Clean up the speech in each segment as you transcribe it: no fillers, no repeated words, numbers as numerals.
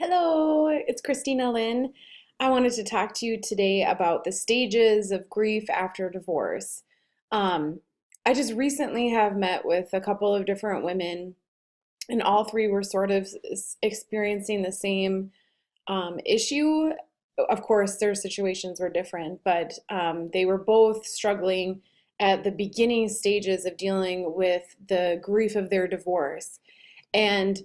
Hello, it's Christina Lynn. I wanted to talk to you today about the stages of grief after divorce. Um, I just recently have met with a couple of different women, and all three were sort of experiencing the same issue. Of course, their situations were different, but they were both struggling at the beginning stages of dealing with the grief of their divorce. And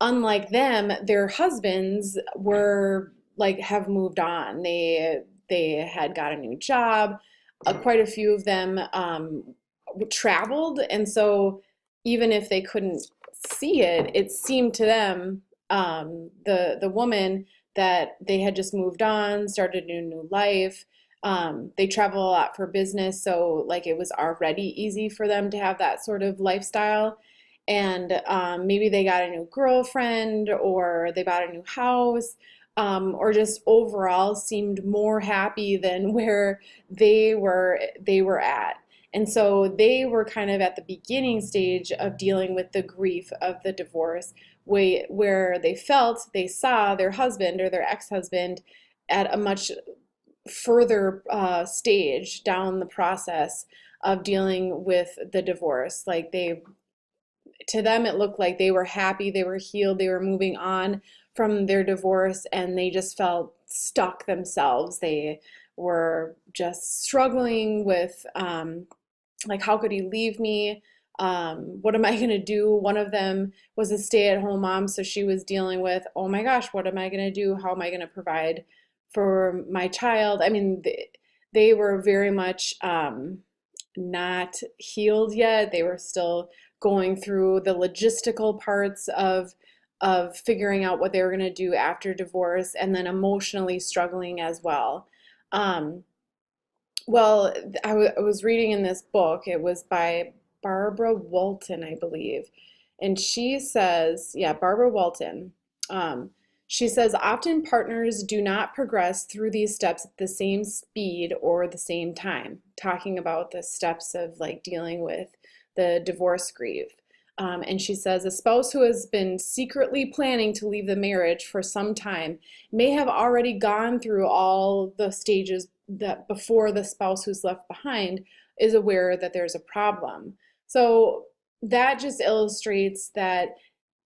unlike them, their husbands were like have moved on. They had got a new job. Quite a few of them traveled, and so even if they couldn't see it, it seemed to them, the woman, that they had just moved on, started a new life. They travel a lot for business, so like it was already easy for them to have that sort of lifestyle. And maybe they got a new girlfriend, or they bought a new house, or just overall seemed more happy than where they were at. And so they were kind of at the beginning stage of dealing with the grief of the divorce, where they felt they saw their husband or their ex-husband at a much further stage down the process of dealing with the divorce. Like to them, it looked like they were happy, they were healed, they were moving on from their divorce, and they just felt stuck themselves. They were just struggling with, like, how could he leave me? What am I going to do? One of them was a stay-at-home mom, so she was dealing with, oh my gosh, what am I going to do? How am I going to provide for my child? I mean, they were very much not healed yet. They were still going through the logistical parts of figuring out what they were going to do after divorce, and then emotionally struggling as well. Um, well, I was reading in this book. It was by Barbara Walton, I believe. And she says, yeah, Barbara Walton. Um, she says, often partners do not progress through these steps at the same speed or the same time, talking about the steps of like dealing with the divorce grief. And she says, a spouse who has been secretly planning to leave the marriage for some time may have already gone through all the stages that before the spouse who's left behind is aware that there's a problem. So that just illustrates that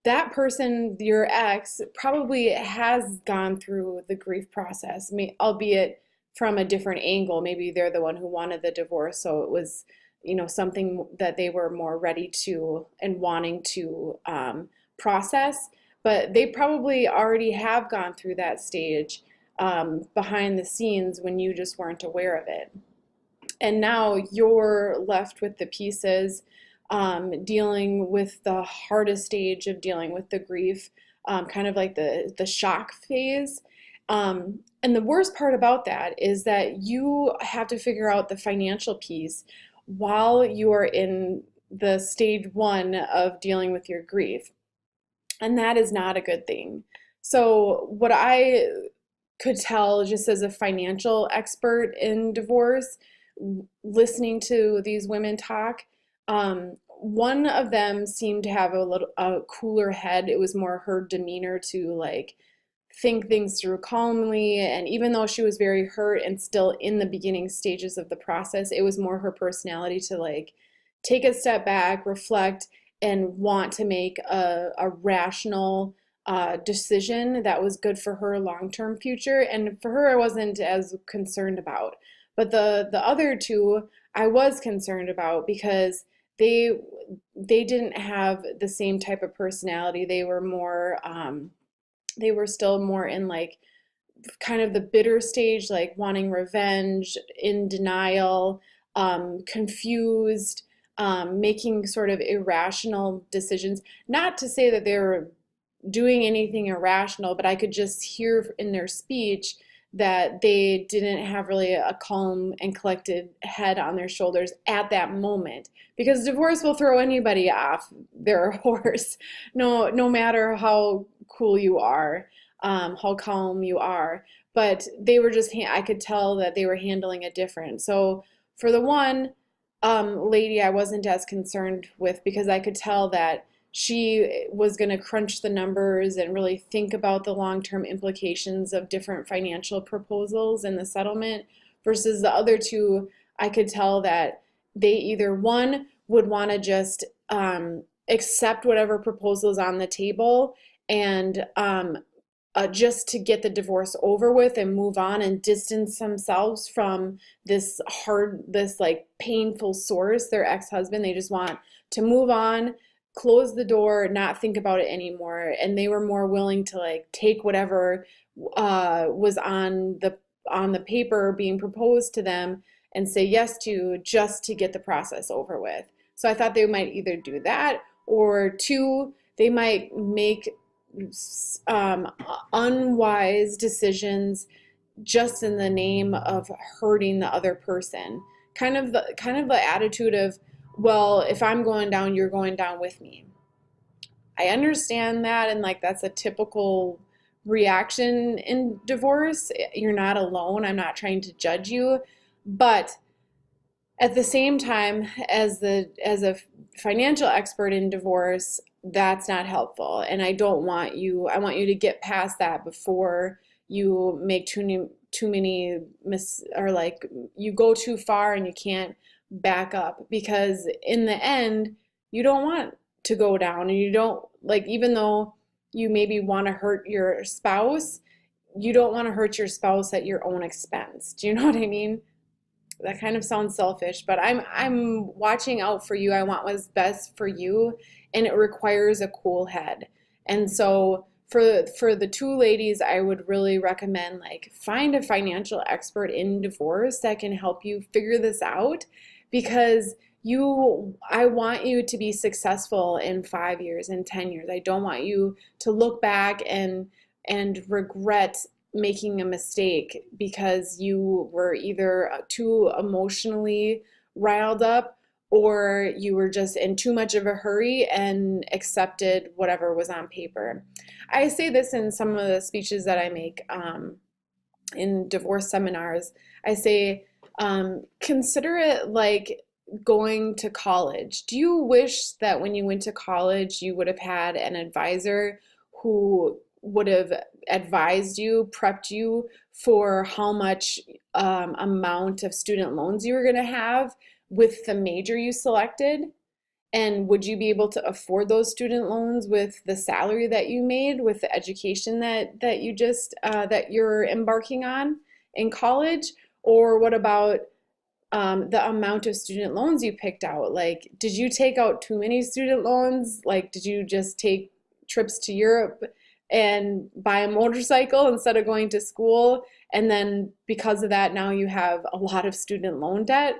that person, your ex, probably has gone through the grief process, albeit from a different angle. Maybe they're the one who wanted the divorce, so it was, something that they were more ready to and wanting to process. But they probably already have gone through that stage behind the scenes when you just weren't aware of it. And now you're left with the pieces, dealing with the hardest stage of dealing with the grief, kind of like the shock phase. And the worst part about that is that you have to figure out the financial piece while you are in the stage one of dealing with your grief. And that is not a good thing. So, what I could tell just as a financial expert in divorce, listening to these women talk, one of them seemed to have a cooler head. It was more her demeanor to like think things through calmly. And even though she was very hurt and still in the beginning stages of the process, it was more her personality to like take a step back, reflect, and want to make a rational decision that was good for her long-term future. And for her, I wasn't as concerned about. But the other two, I was concerned about because they they didn't have the same type of personality. They were still more in like kind of the bitter stage, like wanting revenge, in denial, confused, making sort of irrational decisions. Not to say that they were doing anything irrational, but I could just hear in their speech that they didn't have really a calm and collected head on their shoulders at that moment. Because divorce will throw anybody off their horse, no matter how cool you are, how calm you are. But they were just, I could tell that they were handling it different. So for the one lady, I wasn't as concerned with because I could tell that she was going to crunch the numbers and really think about the long-term implications of different financial proposals in the settlement, versus the other two, I could tell that they either one would want to just accept whatever proposal is on the table and just to get the divorce over with and move on and distance themselves from this like painful source, their ex-husband. They just want to move on, close the door, not think about it anymore. And they were more willing to like take whatever was on the paper being proposed to them and say yes to, just to get the process over with. So I thought they might either do that, or two, they might make unwise decisions just in the name of hurting the other person. Kind of the attitude of, well, if I'm going down, you're going down with me. I understand that, and like that's a typical reaction in divorce. You're not alone. I'm not trying to judge you, but at the same time, as a financial expert in divorce, that's not helpful. And I want you to get past that before you make too many or like you go too far and you can't back up, because in the end, you don't want to go down, and you don't, like, even though you maybe want to hurt your spouse, you don't want to hurt your spouse at your own expense. Do you know what I mean? That kind of sounds selfish, but I'm watching out for you. I want what's best for you, and it requires a cool head. And so for the two ladies, I would really recommend, like, find a financial expert in divorce that can help you figure this out, because I want you to be successful in 5 years and 10 years. I don't want you to look back and regret making a mistake because you were either too emotionally riled up, or you were just in too much of a hurry and accepted whatever was on paper. I say this in some of the speeches that I make in divorce seminars. I say, consider it like going to college. Do you wish that when you went to college, you would have had an advisor who would have advised you, prepped you for how much amount of student loans you were going to have with the major you selected? And would you be able to afford those student loans with the salary that you made, with the education that you just that you're embarking on in college? Or what about the amount of student loans you picked out? Like, did you take out too many student loans? Like, did you just take trips to Europe and buy a motorcycle instead of going to school? And then because of that, now you have a lot of student loan debt.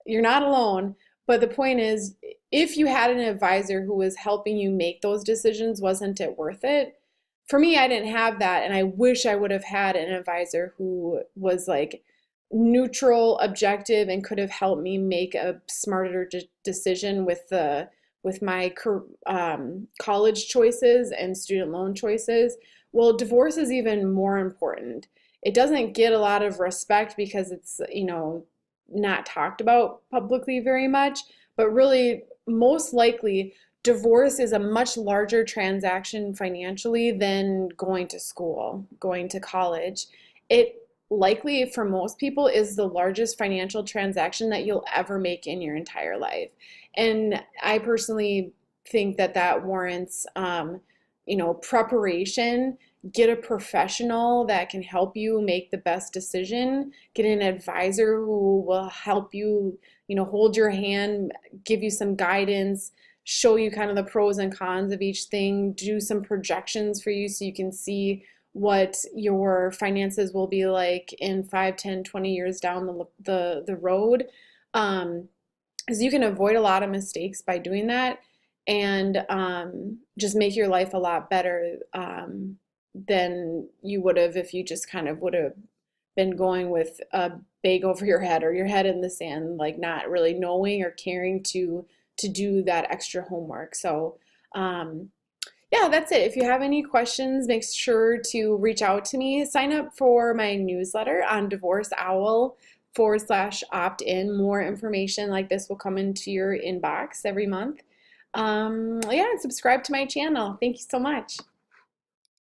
You're not alone. But the point is, if you had an advisor who was helping you make those decisions, wasn't it worth it? For me, I didn't have that, and I wish I would have had an advisor who was like neutral, objective, and could have helped me make a smarter decision with my college choices and student loan choices. Well, divorce is even more important. It doesn't get a lot of respect because it's, not talked about publicly very much, but really, most likely, divorce is a much larger transaction financially than going to school, going to college. It likely, for most people, is the largest financial transaction that you'll ever make in your entire life. And I personally think that warrants, preparation. Get a professional that can help you make the best decision. Get an advisor who will help you, hold your hand, give you some guidance, show you kind of the pros and cons of each thing, do some projections for you so you can see what your finances will be like in 5, 10, 20 years down the road. Because you can avoid a lot of mistakes by doing that, and just make your life a lot better than you would have if you just kind of would have been going with a bag over your head or your head in the sand, like not really knowing or caring to do that extra homework. So yeah, that's it. If you have any questions, make sure to reach out to me. Sign up for my newsletter on Divorce Owl /opt-in. More information like this will come into your inbox every month. Yeah, and subscribe to my channel. Thank you so much.